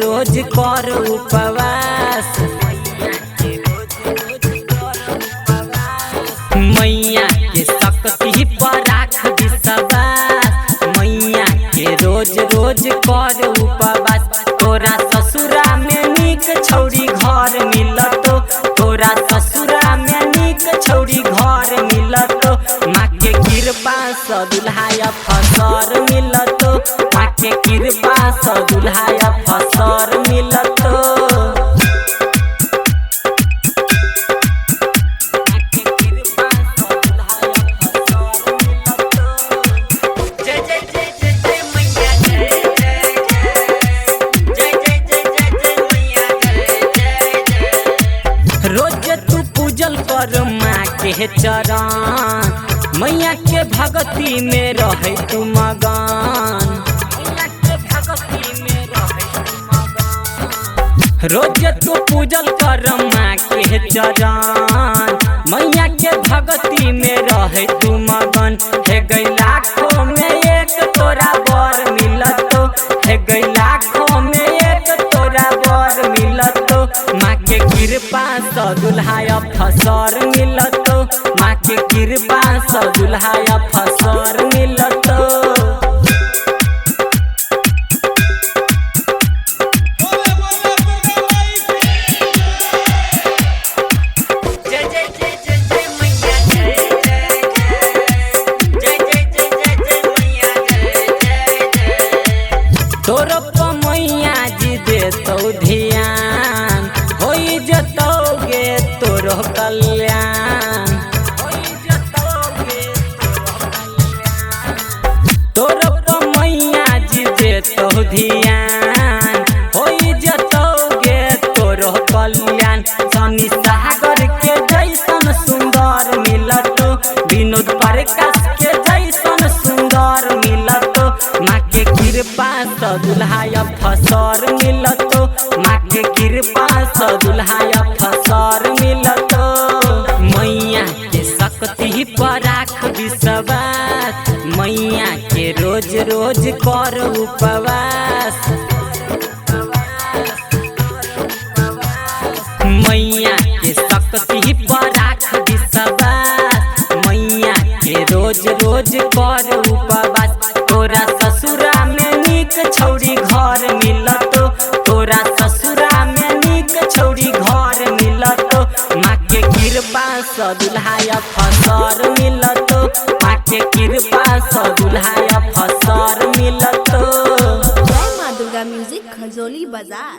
रोज कर उपवास। मैया के शक्ति पर राख विश्वास, मैया के रोज रोज कर उपवास। तोरा ससुरा में नीक छौरी घर मिलतो, तोरा ससुरा में नीक छौरी घर मिलतो। माँ के कृपा से दुल्हा अफसर मिलतो, माँ के कृपा से दुल्हा अफसर मिलतो। रोज तू पूजल कर माँ के चरण, मैया के भक्ति में रहे तू मगन। रोज तू पूजल कर माँ के चरण, मैया के भक्ति में रहे तू मगन। हे गई लाखों में एक तोरा बर मिलतो, हे गई लाखों में एक तोरा बर मिलतो। माँ के कृपा से दुल्हा अफसर मिलतो, माँ के कृपा से दुल्हा अफसर मिलतो। तोर मैया जी देतो ध्यान, हो जतोगे तोरो कल्याण। तोर मैया जी देतो ध्यान, हो जतोगे तोरो कल्याण। शनि सागर के जैसन सुंदर मिलतो, विनोद प्रकाश के जैसन सुंदर मिलतो। माँ के कृपा से दुल्हा अफसर मिलतो, माँ के कृपा से दुल्हा अफसर मिलतो। मैया के शक्ति पर राख विश्वास, मैया के रोज रोज कर उपवास। मैया के शक्ति पर राख विश्वास, मैया के रोज रोज कर उपवास। तोरा ससुरा में नीक छौरी घर मिलतो, तोरा ससुरा में नीक छौरी घर मिलतो। माँ के कृपा से दुल्हा अफसर मिलतो, माँ के कृपा से दुल्हा अफसर मिलतो। जय माँ दुर्गा म्यूजिक खजोली बाजार।